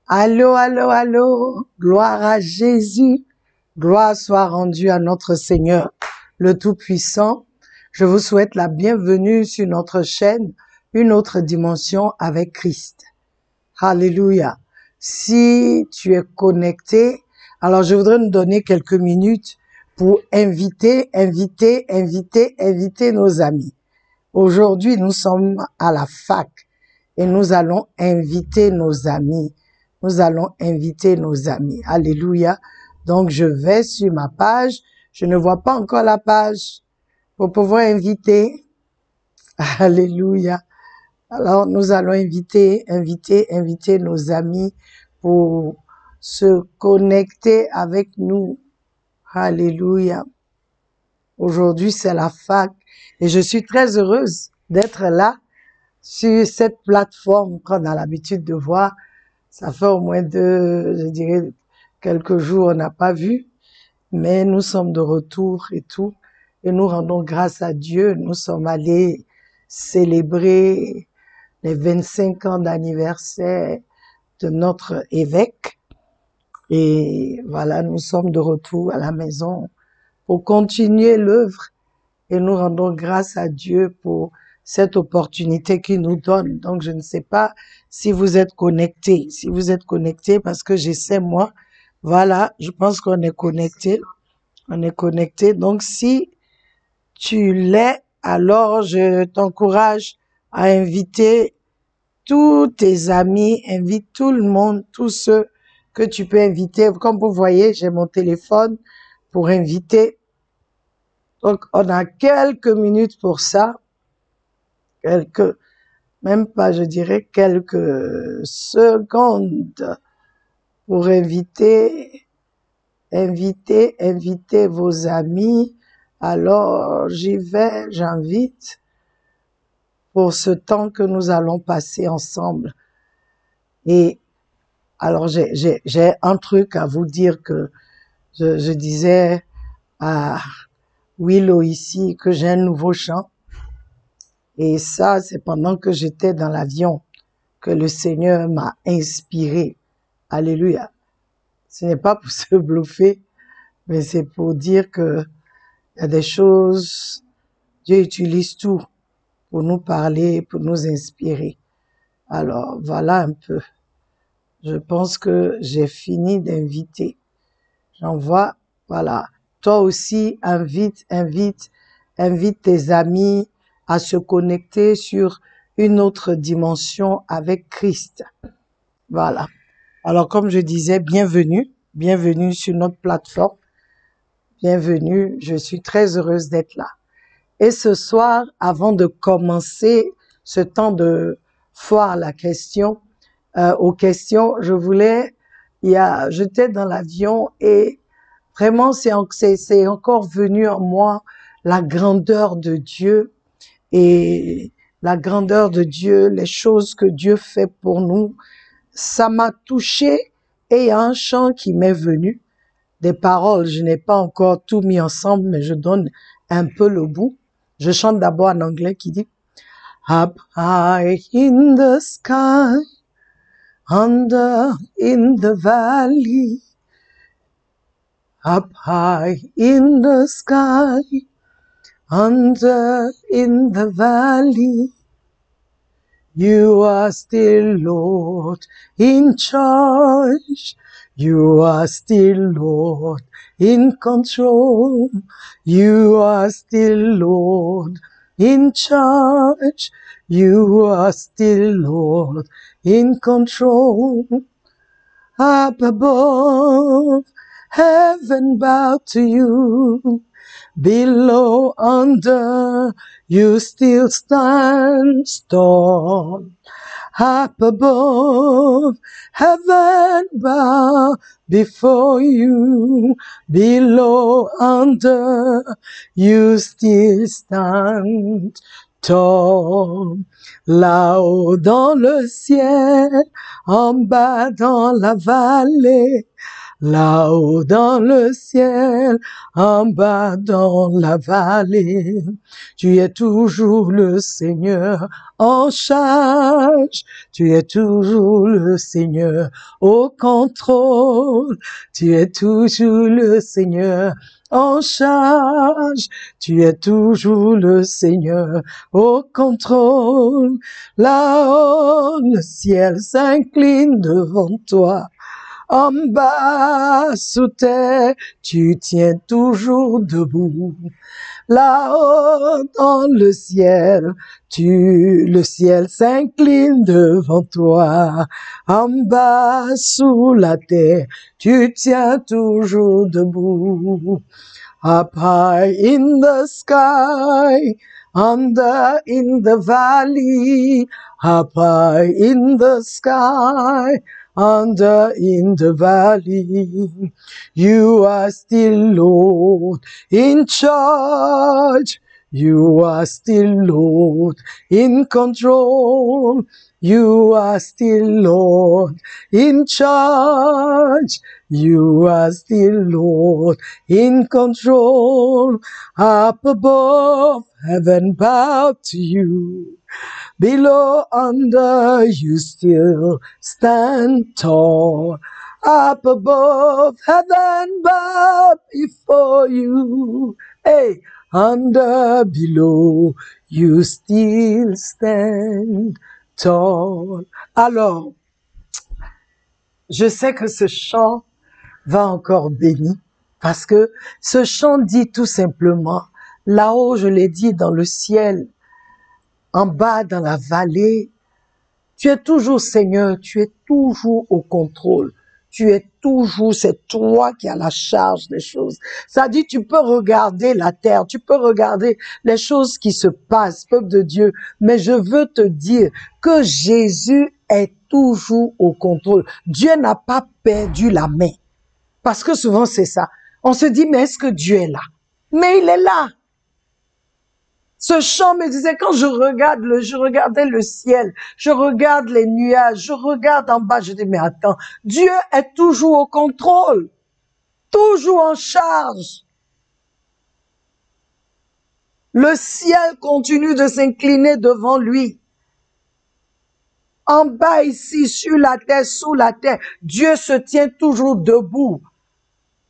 Allô, allô, allô, gloire à Jésus, gloire soit rendue à notre Seigneur, le Tout-Puissant. Je vous souhaite la bienvenue sur notre chaîne, une autre dimension avec Christ. Alléluia. Si tu es connecté, alors je voudrais nous donner quelques minutes pour inviter nos amis. Aujourd'hui, nous sommes à la fac et nous allons inviter nos amis. Nous allons inviter nos amis. Alléluia. Donc, je vais sur ma page. Je ne vois pas encore la page pour pouvoir inviter. Alléluia. Alors, nous allons inviter nos amis pour se connecter avec nous. Alléluia. Aujourd'hui, c'est la fac et je suis très heureuse d'être là sur cette plateforme qu'on a l'habitude de voir. Ça fait au moins je dirais, quelques jours, on n'a pas vu, mais nous sommes de retour et tout. Et nous rendons grâce à Dieu. Nous sommes allés célébrer les 25 ans d'anniversaire de notre évêque. Et voilà, nous sommes de retour à la maison pour continuer l'œuvre. Et nous rendons grâce à Dieu pour cette opportunité qu'il nous donne. Donc, je ne sais pas si vous êtes connectés. Si vous êtes connectés, parce que j'essaie, moi, voilà, je pense qu'on est connectés. On est connectés. Donc, si tu l'es, alors je t'encourage à inviter tous tes amis, invite tout le monde, tous ceux que tu peux inviter. Comme vous voyez, j'ai mon téléphone pour inviter. Donc, on a quelques minutes pour ça. Même pas, je dirais, quelques secondes pour inviter vos amis. Alors, j'y vais, j'invite pour ce temps que nous allons passer ensemble. Et alors, j'ai un truc à vous dire que je disais à Willow ici que j'ai un nouveau chant. Et ça, c'est pendant que j'étais dans l'avion que le Seigneur m'a inspiré. Alléluia. Ce n'est pas pour se bluffer, mais c'est pour dire que il y a des choses, Dieu utilise tout pour nous parler, pour nous inspirer. Alors, voilà un peu. Je pense que j'ai fini d'inviter. J'envoie, voilà. Toi aussi, invite tes amis à se connecter sur une autre dimension avec Christ. Voilà. Alors, comme je disais, bienvenue sur notre plateforme. Bienvenue, je suis très heureuse d'être là. Et ce soir, avant de commencer ce temps de foire à la question, aux questions, j'étais dans l'avion et vraiment c'est encore venu en moi la grandeur de Dieu et la grandeur de Dieu, les choses que Dieu fait pour nous. Ça m'a touché et il y a un chant qui m'est venu, des paroles, je n'ai pas encore tout mis ensemble, mais je donne un peu le bout. Je chante d'abord en anglais qui dit Up high in the sky, under in the valley. Up high in the sky, under in the valley. You are still Lord in charge. You are still Lord in control. You are still Lord in charge. You are still Lord in control. Up above, heaven bow to you. Below, under, you still stand tall. Up above, heaven bow before you. Below, under, you still stand tall. Là-haut dans le ciel, en bas dans la vallée, là-haut dans le ciel, en bas dans la vallée. Tu es toujours le Seigneur en charge. Tu es toujours le Seigneur au contrôle. Tu es toujours le Seigneur en charge. Tu es toujours le Seigneur au contrôle. Là-haut, le ciel s'incline devant toi. En bas, sous terre, tu tiens toujours debout. Là-haut, dans le ciel s'incline devant toi. En bas, sous la terre, tu tiens toujours debout. Up high in the sky, under in the valley, up high in the sky, under in the valley. You are still Lord in charge. You are still Lord in control. You are still Lord in charge. You are still Lord in control. Up above, heaven bowed to you. Below, under, you still stand tall. Up above, heaven bowed before you. Hey, under, below, you still stand tall. Alors, je sais que ce chant va encore bénir parce que ce chant dit tout simplement, là-haut, je l'ai dit, dans le ciel, en bas, dans la vallée, tu es toujours Seigneur, tu es toujours au contrôle. Tu es toujours, c'est toi qui as la charge des choses. Ça dit, tu peux regarder la terre, tu peux regarder les choses qui se passent, peuple de Dieu, mais je veux te dire que Jésus est toujours au contrôle. Dieu n'a pas perdu la main. Parce que souvent c'est ça. On se dit, mais est-ce que Dieu est là? Mais il est là. Ce chant me disait, quand je regardais le ciel, je regarde les nuages, je regarde en bas, je dis, mais attends, Dieu est toujours au contrôle, toujours en charge. Le ciel continue de s'incliner devant lui. En bas ici, sur la terre, sous la terre, Dieu se tient toujours debout.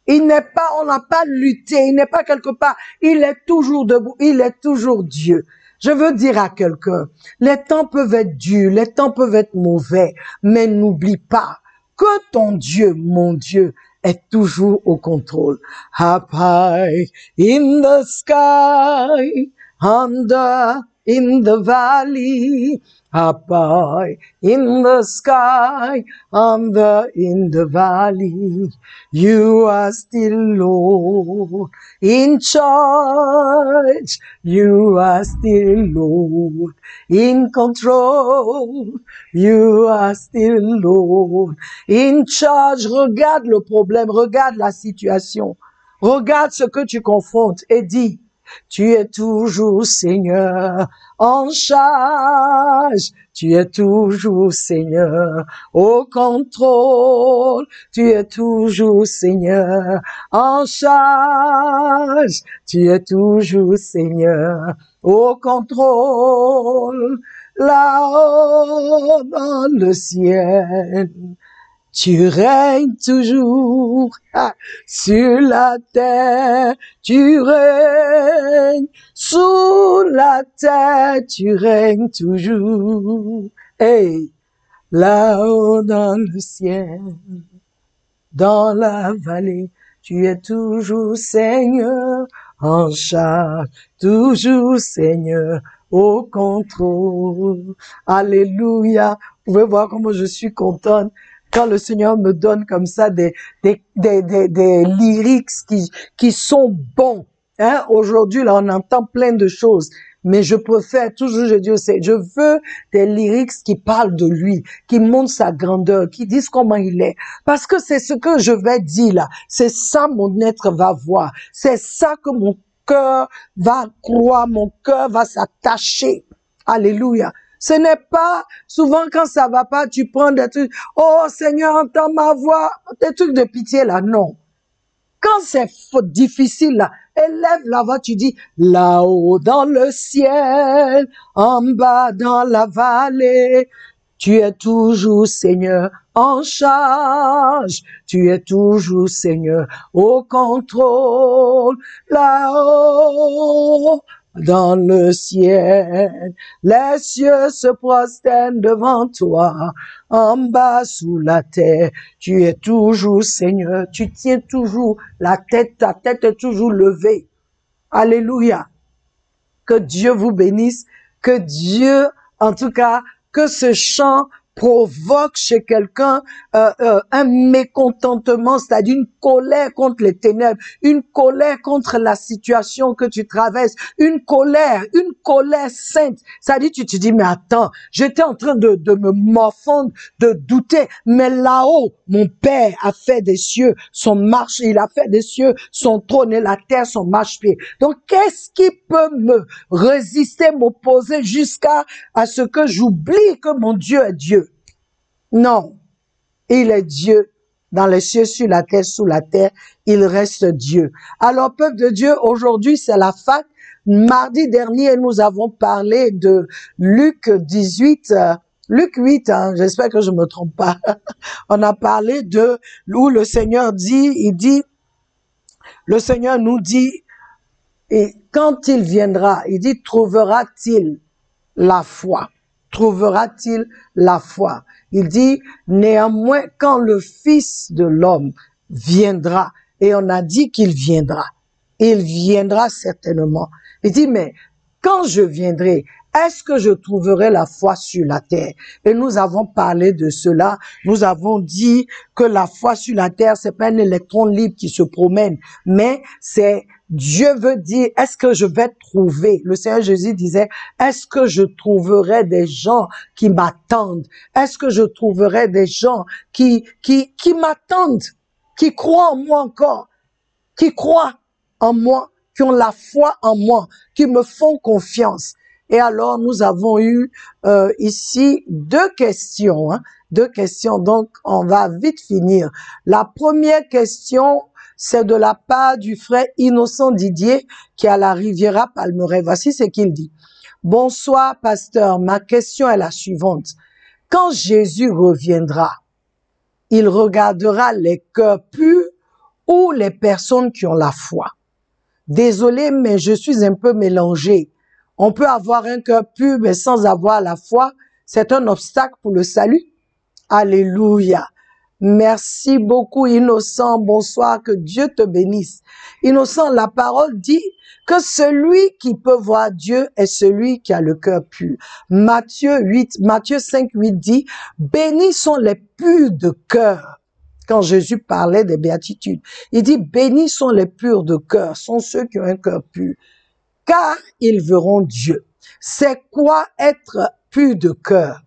Il n'est pas, on n'a pas lutté, il n'est pas quelque part, il est toujours debout, il est toujours Dieu. Je veux dire à quelqu'un, les temps peuvent être durs, les temps peuvent être mauvais, mais n'oublie pas que ton Dieu, mon Dieu, est toujours au contrôle. Up high in the sky, under in the valley, up high in the sky, under in the valley, you are still Lord in charge. You are still Lord in control. You are still Lord in charge. Regarde le problème, regarde la situation, regarde ce que tu confrontes et dis, tu es toujours Seigneur en charge. Tu es toujours Seigneur au contrôle. Tu es toujours Seigneur en charge. Tu es toujours Seigneur au contrôle. Là-haut dans le ciel, tu règnes toujours. Sur la terre, tu règnes. Sous la terre, tu règnes toujours. Hey, là-haut dans le ciel, dans la vallée, tu es toujours Seigneur en charge, toujours Seigneur au contrôle. Alléluia. Vous pouvez voir comment je suis contente quand le Seigneur me donne comme ça des lyrics qui sont bons. Hein? Aujourd'hui, là, on entend plein de choses. Mais je préfère toujours, je dis au Seigneur, je veux des lyrics qui parlent de lui, qui montrent sa grandeur, qui disent comment il est. Parce que c'est ce que je vais dire là. C'est ça mon être va voir. C'est ça que mon cœur va croire, mon cœur va s'attacher. Alléluia. Ce n'est pas, souvent quand ça va pas, tu prends des trucs, oh Seigneur, entends ma voix, des trucs de pitié là, non. Quand c'est difficile là, élève la voix, tu dis, là-haut dans le ciel, en bas dans la vallée, tu es toujours Seigneur en charge, tu es toujours Seigneur au contrôle, là-haut dans le ciel, les cieux se prosternent devant toi, en bas sous la terre, tu es toujours Seigneur, tu tiens toujours la tête, ta tête est toujours levée. Alléluia. Que Dieu vous bénisse, que Dieu, en tout cas, que ce chant provoque chez quelqu'un un mécontentement, c'est-à-dire une colère contre les ténèbres, une colère contre la situation que tu traverses, une colère sainte. C'est-à-dire tu te dis, mais attends, j'étais en train de me morfondre, de douter, mais là-haut, mon Père a fait des cieux son marche, il a fait des cieux son trône et la terre son marchepied. Donc, qu'est-ce qui peut me résister, m'opposer jusqu'à ce que j'oublie que mon Dieu est Dieu? Non, il est Dieu dans les cieux, sur la terre, sous la terre, il reste Dieu. Alors, peuple de Dieu, aujourd'hui, c'est la Pâque. Mardi dernier, nous avons parlé de Luc 18, Luc 8, j'espère que je me trompe pas. On a parlé de où le Seigneur dit, le Seigneur nous dit, et quand il viendra, il dit, trouvera-t-il la foi? Trouvera-t-il la foi? Il dit, néanmoins, quand le Fils de l'homme viendra, et on a dit qu'il viendra certainement. Il dit, mais quand je viendrai, est-ce que je trouverai la foi sur la terre? Et nous avons parlé de cela. Nous avons dit que la foi sur la terre, c'est pas un électron libre qui se promène, mais c'est Dieu veut dire, est-ce que je vais trouver? Le Seigneur Jésus disait, est-ce que je trouverai des gens qui m'attendent? Est-ce que je trouverai des gens qui m'attendent, qui croient en moi encore, qui croient en moi, qui ont la foi en moi, qui me font confiance? Et alors, nous avons eu ici deux questions, donc on va vite finir. La première question, c'est de la part du frère Innocent Didier qui est à la Riviera Palmeraie. Voici ce qu'il dit. Bonsoir, pasteur. Ma question est la suivante. Quand Jésus reviendra, il regardera les cœurs purs ou les personnes qui ont la foi? Désolé, mais je suis un peu mélangée. On peut avoir un cœur pur, mais sans avoir la foi. C'est un obstacle pour le salut. Alléluia. Merci beaucoup, Innocent. Bonsoir, que Dieu te bénisse. Innocent, la parole dit que celui qui peut voir Dieu est celui qui a le cœur pur. Matthieu 5, 8 dit, bénis sont les purs de cœur. Quand Jésus parlait des béatitudes, il dit, bénis sont les purs de cœur, sont ceux qui ont un cœur pur, car ils verront Dieu. C'est quoi être pur de cœur?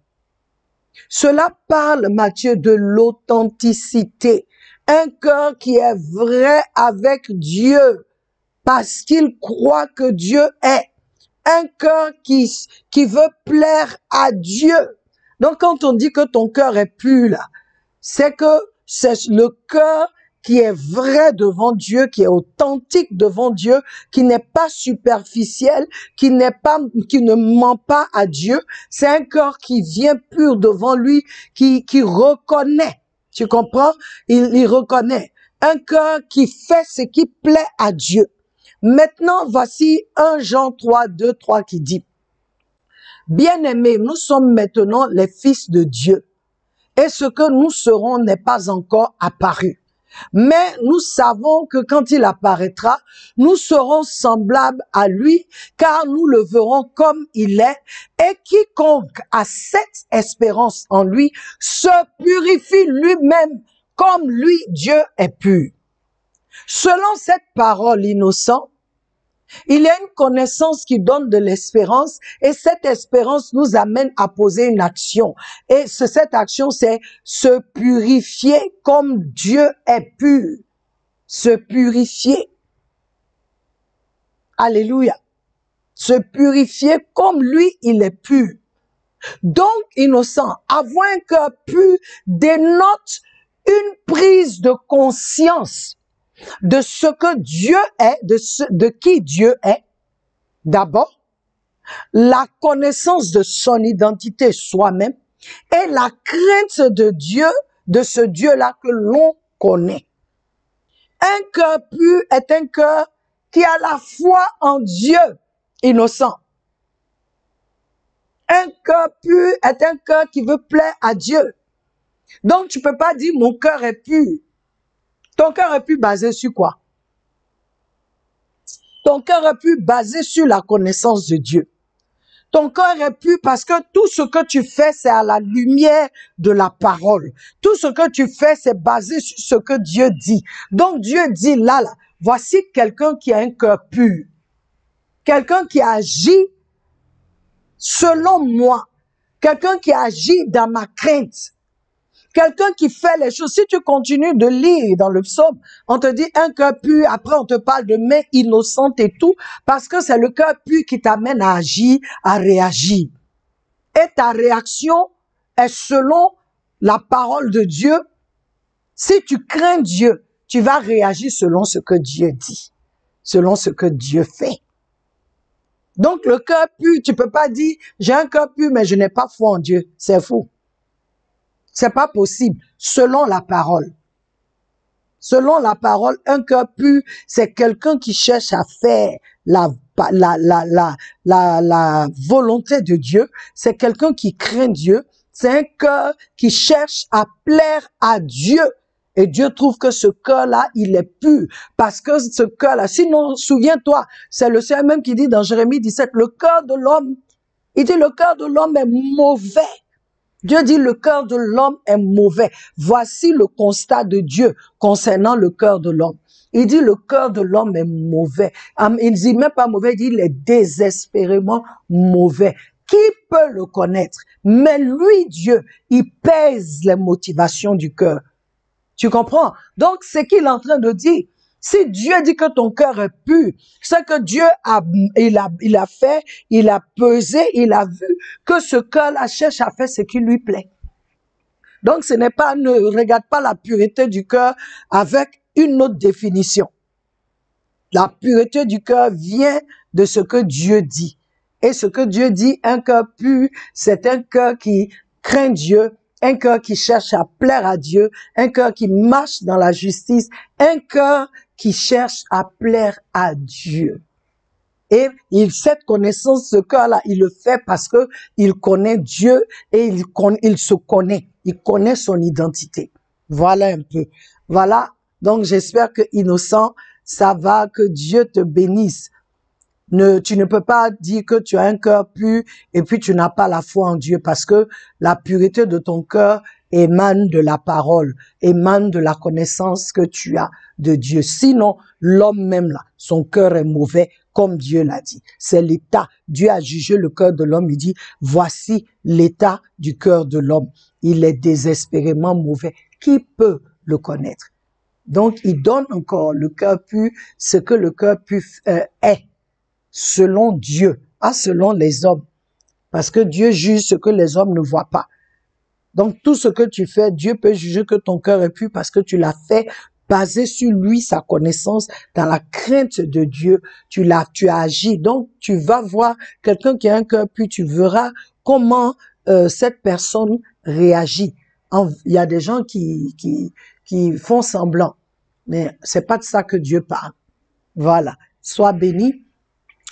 Cela parle, Matthieu, de l'authenticité. Un cœur qui est vrai avec Dieu, parce qu'il croit que Dieu est. Un cœur qui veut plaire à Dieu. Donc, quand on dit que ton cœur est pur, là, c'est que c'est le cœur qui est vrai devant Dieu, qui est authentique devant Dieu, qui n'est pas superficiel, qui ne ment pas à Dieu. C'est un cœur qui vient pur devant lui, qui reconnaît. Tu comprends? Il reconnaît. Un cœur qui fait ce qui plaît à Dieu. Maintenant, voici 1 Jean 3, 2, 3 qui dit, bien-aimés, nous sommes maintenant les fils de Dieu. Et ce que nous serons n'est pas encore apparu. Mais nous savons que quand il apparaîtra, nous serons semblables à lui, car nous le verrons comme il est, et quiconque a cette espérance en lui se purifie lui-même comme lui, Dieu est pur. Selon cette parole innocente, il y a une connaissance qui donne de l'espérance et cette espérance nous amène à poser une action. Et cette action, c'est se purifier comme Dieu est pur. Se purifier. Alléluia. Se purifier comme lui, il est pur. Donc, innocent, avoir un cœur pur dénote une prise de conscience de ce que Dieu est, de qui Dieu est. D'abord, la connaissance de son identité soi-même et la crainte de Dieu, de ce Dieu-là que l'on connaît. Un cœur pur est un cœur qui a la foi en Dieu, innocent. Un cœur pur est un cœur qui veut plaire à Dieu. Donc, tu peux pas dire mon cœur est pur. Ton cœur est pur basé sur quoi? Ton cœur est pur basé sur la connaissance de Dieu. Ton cœur est pur parce que tout ce que tu fais, c'est à la lumière de la parole. Tout ce que tu fais, c'est basé sur ce que Dieu dit. Donc, Dieu dit là, voici quelqu'un qui a un cœur pur. Quelqu'un qui agit selon moi. Quelqu'un qui agit dans ma crainte. Quelqu'un qui fait les choses. Si tu continues de lire dans le psaume, on te dit un cœur pur, après on te parle de main innocente et tout, parce que c'est le cœur pur qui t'amène à agir, à réagir. Et ta réaction est selon la parole de Dieu. Si tu crains Dieu, tu vas réagir selon ce que Dieu dit, selon ce que Dieu fait. Donc le cœur pur, tu peux pas dire j'ai un cœur pur mais je n'ai pas foi en Dieu, c'est faux. C'est pas possible, selon la parole. Selon la parole, un cœur pur, c'est quelqu'un qui cherche à faire la volonté de Dieu. C'est quelqu'un qui craint Dieu. C'est un cœur qui cherche à plaire à Dieu. Et Dieu trouve que ce cœur-là, il est pur. Parce que ce cœur-là, sinon, souviens-toi, c'est le Seigneur même qui dit dans Jérémie 17, le cœur de l'homme, il dit le cœur de l'homme est mauvais. Dieu dit le cœur de l'homme est mauvais. Voici le constat de Dieu concernant le cœur de l'homme. Il dit le cœur de l'homme est mauvais. Il dit même pas mauvais, il dit il est désespérément mauvais. Qui peut le connaître? Mais lui, Dieu, il pèse les motivations du cœur. Tu comprends? Donc, c'est qu'il est en train de dire. Si Dieu dit que ton cœur est pur, c'est que Dieu il a fait, il a pesé, il a vu que ce cœur-là cherche à faire ce qui lui plaît. Donc, ce n'est pas, ne regarde pas la pureté du cœur avec une autre définition. La pureté du cœur vient de ce que Dieu dit. Et ce que Dieu dit, un cœur pur, c'est un cœur qui craint Dieu, un cœur qui cherche à plaire à Dieu, un cœur qui marche dans la justice, un cœur qui cherche à plaire à Dieu. Et cette connaissance, ce cœur-là, il le fait parce que il connaît Dieu et il se connaît. Il connaît son identité. Voilà un peu. Voilà. Donc, j'espère que innocent, ça va, que Dieu te bénisse. Tu ne peux pas dire que tu as un cœur pur et puis tu n'as pas la foi en Dieu parce que la pureté de ton cœur émane de la parole, émane de la connaissance que tu as de Dieu. Sinon, l'homme même là, son cœur est mauvais comme Dieu l'a dit. C'est l'état. Dieu a jugé le cœur de l'homme. Il dit, voici l'état du cœur de l'homme. Il est désespérément mauvais. Qui peut le connaître? Donc, il donne encore le cœur pur, ce que le cœur pur est. Selon Dieu, pas selon les hommes. Parce que Dieu juge ce que les hommes ne voient pas. Donc, tout ce que tu fais, Dieu peut juger que ton cœur est pur parce que tu l'as fait basé sur lui, sa connaissance, dans la crainte de Dieu. Tu as agi. Donc, tu vas voir quelqu'un qui a un cœur pur, tu verras comment cette personne réagit. Il y a des gens qui font semblant. Mais c'est pas de ça que Dieu parle. Voilà. Sois béni.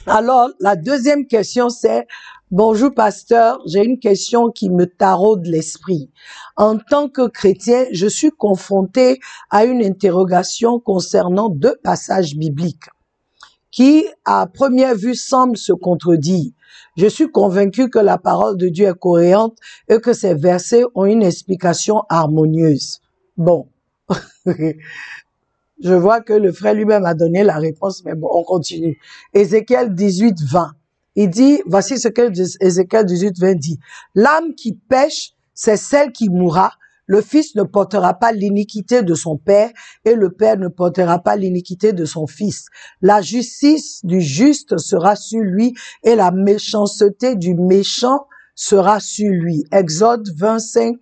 Alors, la deuxième question, c'est, bonjour pasteur, j'ai une question qui me taraude l'esprit. En tant que chrétien, je suis confronté à une interrogation concernant 2 passages bibliques qui, à première vue, semblent se contredire. Je suis convaincu que la parole de Dieu est cohérente et que ces versets ont une explication harmonieuse. Bon. Je vois que le frère lui-même a donné la réponse, mais bon, on continue. Ézéchiel 18, 20. Il dit, voici ce que Ézéchiel 18, 20 dit. L'âme qui pêche, c'est celle qui mourra. Le fils ne portera pas l'iniquité de son père et le père ne portera pas l'iniquité de son fils. La justice du juste sera sur lui et la méchanceté du méchant sera sur lui. Exode 25,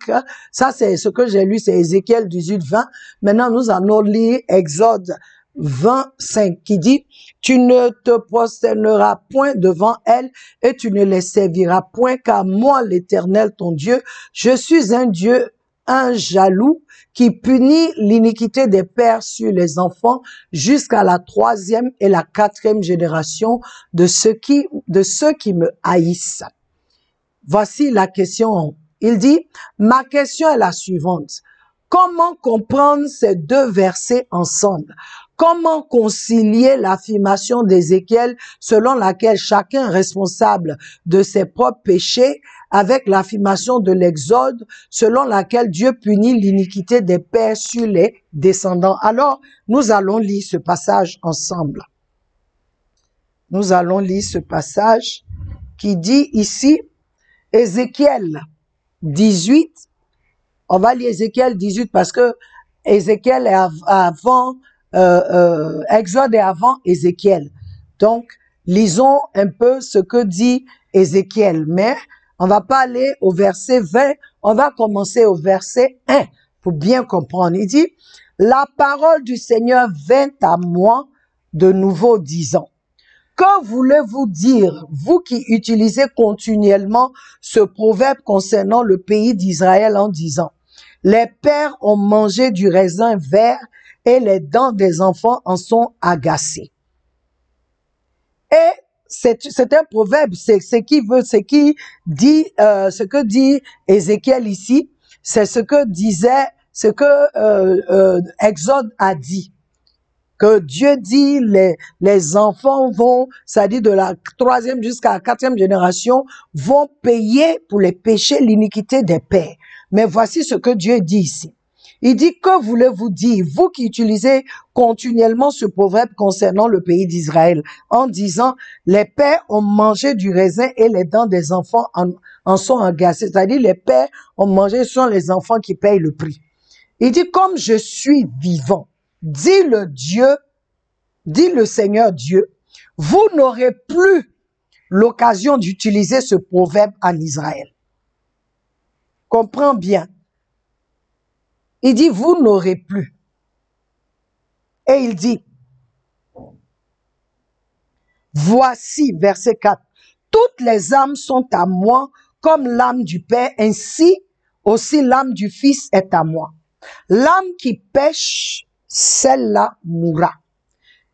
ça c'est ce que j'ai lu, c'est Ézéchiel 18, 20. Maintenant, nous allons lire Exode 25 qui dit, tu ne te prosterneras point devant elles et tu ne les serviras point, car moi, l'Éternel, ton Dieu, je suis un Dieu, un jaloux, qui punit l'iniquité des pères sur les enfants jusqu'à la 3e et la 4e génération de ceux qui me haïssent. Voici la question. Il dit, ma question est la suivante. Comment comprendre ces deux versets ensemble? Comment concilier l'affirmation d'Ézéchiel selon laquelle chacun est responsable de ses propres péchés avec l'affirmation de l'Exode selon laquelle Dieu punit l'iniquité des pères sur les descendants? Alors, nous allons lire ce passage ensemble. Nous allons lire ce passage qui dit ici, Ézéchiel 18, on va lire Ézéchiel 18 parce que Ézéchiel est avant, Exode est avant Ézéchiel. Donc, lisons un peu ce que dit Ézéchiel. Mais on va pas aller au verset 20, on va commencer au verset 1 pour bien comprendre. Il dit, la parole du Seigneur vint à moi de nouveau disant, que voulez-vous dire, vous qui utilisez continuellement ce proverbe concernant le pays d'Israël en disant, les pères ont mangé du raisin vert et les dents des enfants en sont agacées. Et c'est un proverbe, ce que dit Ézéchiel ici, c'est ce que Exode a dit. Que Dieu dit, les enfants vont, c'est-à-dire de la 3e jusqu'à la 4e génération, vont payer pour les péchés l'iniquité des pères. Mais voici ce que Dieu dit ici. Il dit, que voulez-vous dire, vous qui utilisez continuellement ce proverbe concernant le pays d'Israël, en disant, les pères ont mangé du raisin et les dents des enfants en sont agacées. C'est-à-dire, les pères ont mangé, ce sont les enfants qui payent le prix. Il dit, comme je suis vivant, dit le Seigneur Dieu, vous n'aurez plus l'occasion d'utiliser ce proverbe en Israël. Comprends bien. Il dit, vous n'aurez plus. Et il dit, voici, verset 4, toutes les âmes sont à moi comme l'âme du Père, ainsi aussi l'âme du Fils est à moi. L'âme qui pêche, celle-là mourra.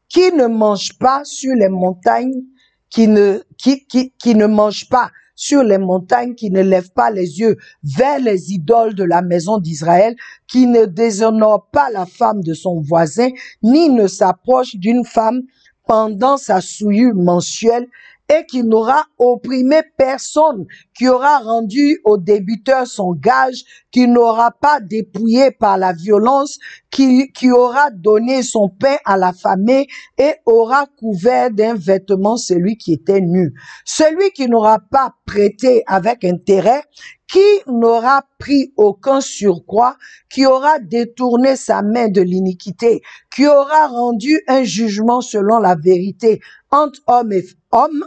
Qui ne mange pas sur les montagnes, qui ne mange pas sur les montagnes, qui ne lève pas les yeux vers les idoles de la maison d'Israël, qui ne déshonore pas la femme de son voisin, ni ne s'approche d'une femme pendant sa souillure mensuelle, et qui n'aura opprimé personne, qui aura rendu au débiteur son gage, qui n'aura pas dépouillé par la violence, qui aura donné son pain à l'affamé et aura couvert d'un vêtement celui qui était nu. Celui qui n'aura pas prêté avec intérêt, qui n'aura pris aucun surcroît, qui aura détourné sa main de l'iniquité, qui aura rendu un jugement selon la vérité entre homme et homme,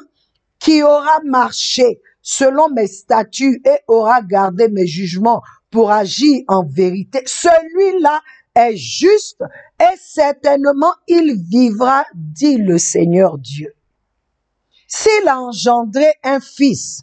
qui aura marché selon mes statuts et aura gardé mes jugements pour agir en vérité, celui-là est juste et certainement il vivra, dit le Seigneur Dieu. S'il a engendré un fils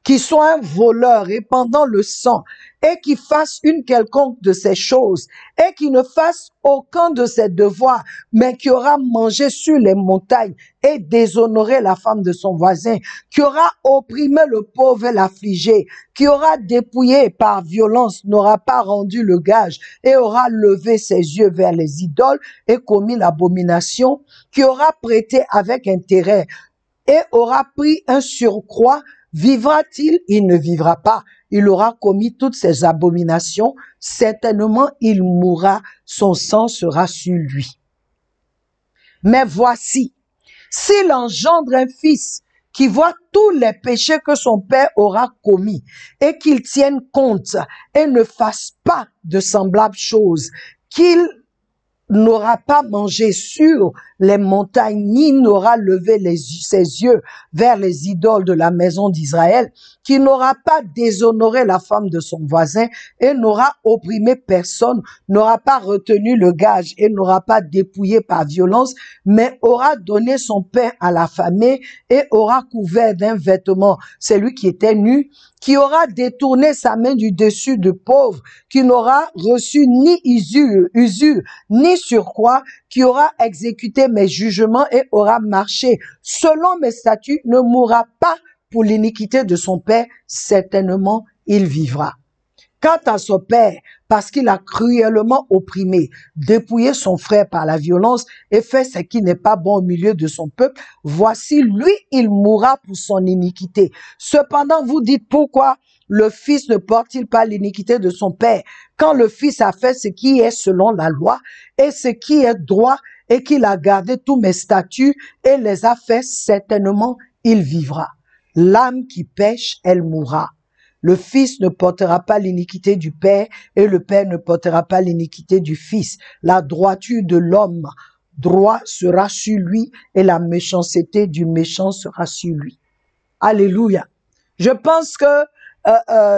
qui soit un voleur répandant le sang et qui fasse une quelconque de ces choses et qui ne fasse aucun de ses devoirs, mais qui aura mangé sur les montagnes et déshonoré la femme de son voisin, qui aura opprimé le pauvre et l'affligé, qui aura dépouillé par violence, n'aura pas rendu le gage et aura levé ses yeux vers les idoles et commis l'abomination, qui aura prêté avec intérêt et aura pris un surcroît, vivra-t-il? Il ne vivra pas. Il aura commis toutes ces abominations. Certainement, il mourra. Son sang sera sur lui. Mais voici, s'il engendre un fils qui voit tous les péchés que son père aura commis et qu'il tienne compte et ne fasse pas de semblables choses, qu'il n'aura pas mangé sur les montagnes, ni n'aura levé ses yeux vers les idoles de la maison d'Israël, qui n'aura pas déshonoré la femme de son voisin et n'aura opprimé personne, n'aura pas retenu le gage et n'aura pas dépouillé par violence, mais aura donné son pain à l'affamé et aura couvert d'un vêtement celui qui était nu, qui aura détourné sa main du dessus du pauvre, qui n'aura reçu ni usure, ni surcroît, qui aura exécuté mes jugements et aura marché selon mes statuts, ne mourra pas pour l'iniquité de son père, certainement il vivra. Quant à son père, parce qu'il a cruellement opprimé, dépouillé son frère par la violence et fait ce qui n'est pas bon au milieu de son peuple, voici lui, il mourra pour son iniquité. Cependant, vous dites pourquoi le fils ne porte-t-il pas l'iniquité de son père, quand le fils a fait ce qui est selon la loi et ce qui est droit et qu'il a gardé tous mes statuts et les a fait, certainement il vivra. L'âme qui pêche, elle mourra. Le fils ne portera pas l'iniquité du père et le père ne portera pas l'iniquité du fils. La droiture de l'homme droit sera sur lui et la méchanceté du méchant sera sur lui. Alléluia. Je pense que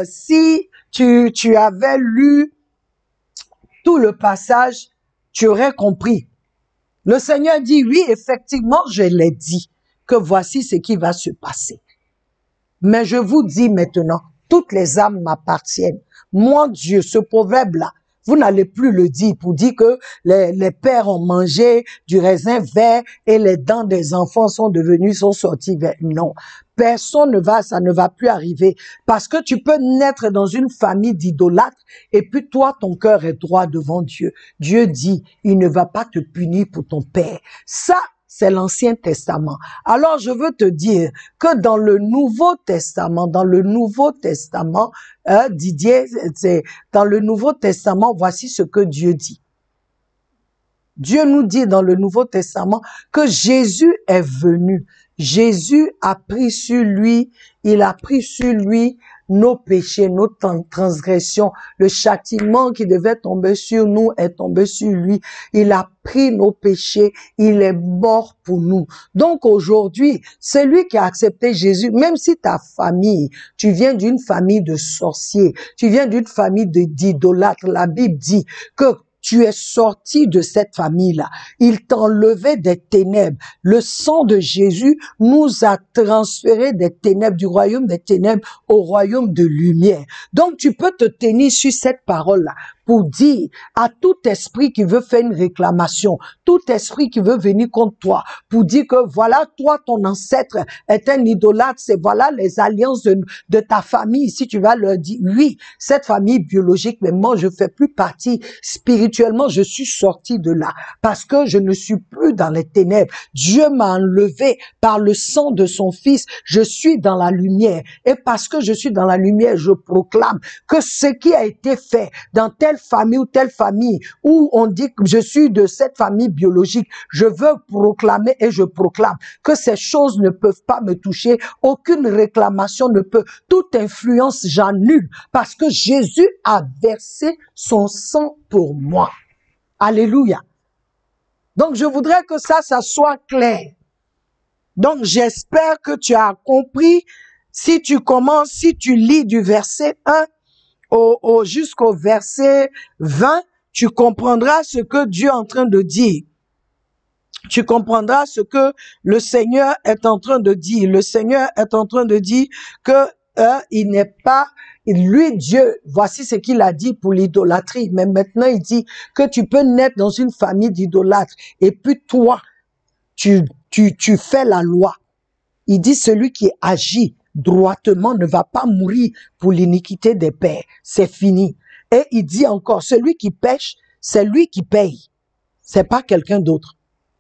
si tu avais lu tout le passage, tu aurais compris. Le Seigneur dit, oui, effectivement, je l'ai dit, que voici ce qui va se passer. Mais je vous dis maintenant, toutes les âmes m'appartiennent. Moi, Dieu, ce proverbe-là, vous n'allez plus le dire pour dire que les pères ont mangé du raisin vert et les dents des enfants sont sorties vertes. Non. Ça ne va plus arriver. Parce que tu peux naître dans une famille d'idolâtres et puis toi, ton cœur est droit devant Dieu. Dieu dit, il ne va pas te punir pour ton père. Ça, c'est l'Ancien Testament. Alors, je veux te dire que dans le Nouveau Testament, Didier, dans le Nouveau Testament, voici ce que Dieu dit. Dieu nous dit dans le Nouveau Testament que Jésus est venu. Jésus a pris sur lui, il a pris sur lui nos péchés, nos transgressions. Le châtiment qui devait tomber sur nous est tombé sur lui. Il a pris nos péchés, il est mort pour nous. Donc aujourd'hui, celui qui a accepté Jésus, même si ta famille, tu viens d'une famille de sorciers, tu viens d'une famille d'idolâtres, la Bible dit que tu es sorti de cette famille-là. Il t'enlevait des ténèbres. Le sang de Jésus nous a transféré des ténèbres, du royaume des ténèbres au royaume de lumière. Donc, tu peux te tenir sur cette parole-là pour dire à tout esprit qui veut faire une réclamation, tout esprit qui veut venir contre toi, pour dire que voilà, toi, ton ancêtre est un idolâtre, c'est voilà les alliances de ta famille. Si tu vas leur dire, oui, cette famille biologique, mais moi, je fais plus partie spirituellement, je suis sorti de là, parce que je ne suis plus dans les ténèbres. Dieu m'a enlevé par le sang de son Fils, je suis dans la lumière, et parce que je suis dans la lumière, je proclame que ce qui a été fait dans telle famille ou telle famille, où on dit que je suis de cette famille biologique, je veux proclamer et je proclame que ces choses ne peuvent pas me toucher, aucune réclamation ne peut, toute influence j'annule, parce que Jésus a versé son sang pour moi. Alléluia. Donc je voudrais que ça soit clair. Donc j'espère que tu as compris. Si tu lis du verset 1 jusqu'au verset 20, tu comprendras ce que Dieu est en train de dire. Tu comprendras ce que le Seigneur est en train de dire. Le Seigneur est en train de dire que il n'est pas, lui Dieu, voici ce qu'il a dit pour l'idolâtrie. Mais maintenant il dit que tu peux naître dans une famille d'idolâtres et puis toi, tu fais la loi. Il dit celui qui agit droitement ne va pas mourir pour l'iniquité des pères. C'est fini. Et il dit encore, celui qui pêche, c'est lui qui paye. C'est pas quelqu'un d'autre.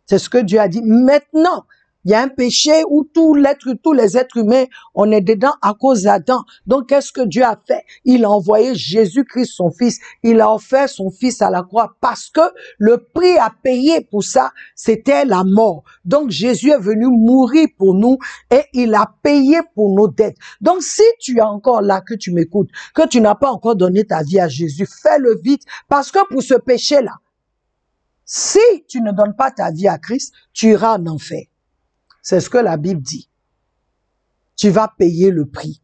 C'est ce que Dieu a dit. Maintenant, il y a un péché où tous les êtres humains, on est dedans à cause d'Adam. Donc, qu'est-ce que Dieu a fait? Il a envoyé Jésus-Christ, son Fils. Il a offert son Fils à la croix parce que le prix à payer pour ça, c'était la mort. Donc, Jésus est venu mourir pour nous et il a payé pour nos dettes. Donc, si tu es encore là, que tu m'écoutes, que tu n'as pas encore donné ta vie à Jésus, fais-le vite parce que pour ce péché-là, Si tu ne donnes pas ta vie à Christ, tu iras en enfer. C'est ce que la Bible dit. Tu vas payer le prix.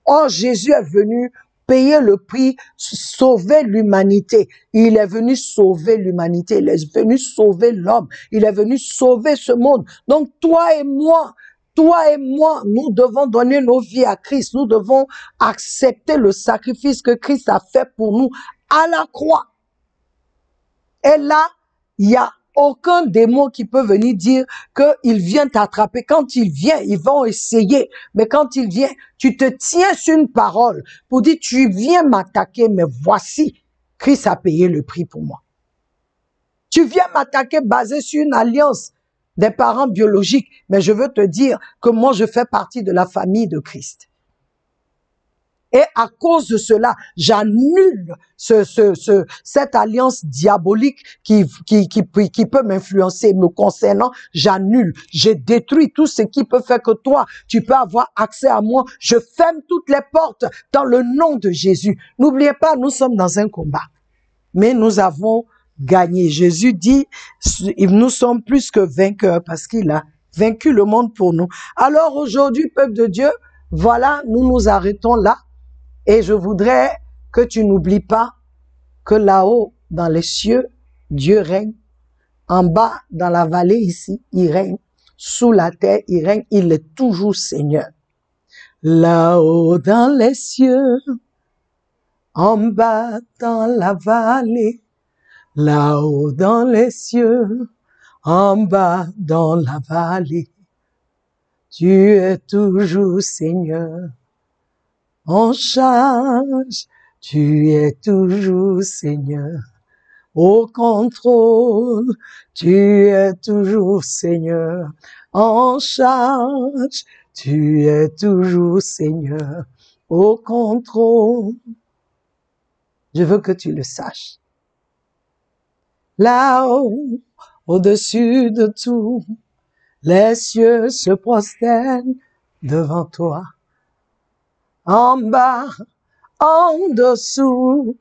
Or, Jésus est venu payer le prix, sauver l'humanité. Il est venu sauver l'humanité. Il est venu sauver l'homme. Il est venu sauver ce monde. Donc, toi et moi, nous devons donner nos vies à Christ. Nous devons accepter le sacrifice que Christ a fait pour nous à la croix. Et là, il y a aucun démon qui peut venir dire qu'il vient t'attraper. Quand il vient, ils vont essayer. Mais quand il vient, tu te tiens sur une parole pour dire, tu viens m'attaquer, mais voici, Christ a payé le prix pour moi. Tu viens m'attaquer basé sur une alliance des parents biologiques, mais je veux te dire que moi, je fais partie de la famille de Christ. Et à cause de cela, j'annule cette alliance diabolique qui peut m'influencer me concernant. J'annule, je détruis tout ce qui peut faire que toi, tu peux avoir accès à moi. Je ferme toutes les portes dans le nom de Jésus. N'oubliez pas, nous sommes dans un combat, mais nous avons gagné. Jésus dit, nous sommes plus que vainqueurs parce qu'il a vaincu le monde pour nous. Alors aujourd'hui, peuple de Dieu, voilà, nous nous arrêtons là. Et je voudrais que tu n'oublies pas que là-haut, dans les cieux, Dieu règne. En bas, dans la vallée ici, il règne. Sous la terre, il règne. Il est toujours Seigneur. Là-haut, dans les cieux, en bas, dans la vallée. Là-haut, dans les cieux, en bas, dans la vallée. Tu es toujours Seigneur. En charge, tu es toujours Seigneur. Au contrôle, tu es toujours Seigneur. En charge, tu es toujours Seigneur. Au contrôle. Je veux que tu le saches. Là-haut, au-dessus de tout, les cieux se prosternent devant toi. En bas, en dessous,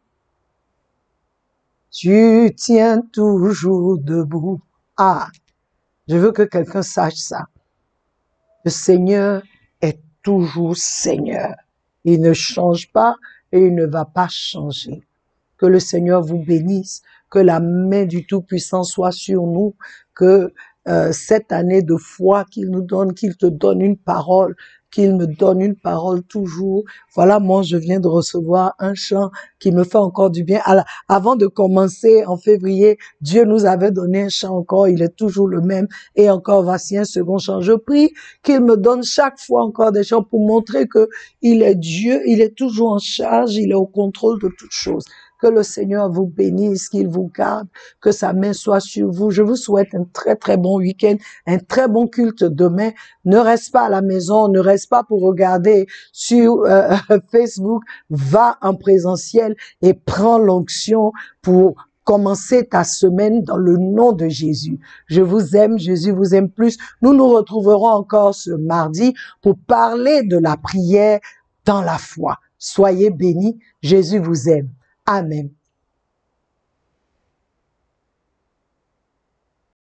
tu tiens toujours debout. Ah, je veux que quelqu'un sache ça. Le Seigneur est toujours Seigneur. Il ne change pas et il ne va pas changer. Que le Seigneur vous bénisse, que la main du Tout-Puissant soit sur nous, que cette année de foi qu'il nous donne, qu'il te donne une parole, qu'il me donne une parole toujours. Voilà, moi, je viens de recevoir un chant qui me fait encore du bien. Alors, avant de commencer en février, Dieu nous avait donné un chant encore, il est toujours le même. Et encore, voici un second chant. Je prie qu'il me donne chaque fois encore des chants pour montrer que il est Dieu, il est toujours en charge, il est au contrôle de toutes choses. Que le Seigneur vous bénisse, qu'il vous garde, que sa main soit sur vous. Je vous souhaite un très très bon week-end, un très bon culte demain. Ne reste pas à la maison, ne reste pas pour regarder sur Facebook. Va en présentiel et prends l'onction pour commencer ta semaine dans le nom de Jésus. Je vous aime, Jésus vous aime plus. Nous nous retrouverons encore ce mardi pour parler de la prière dans la foi. Soyez bénis, Jésus vous aime. Amen.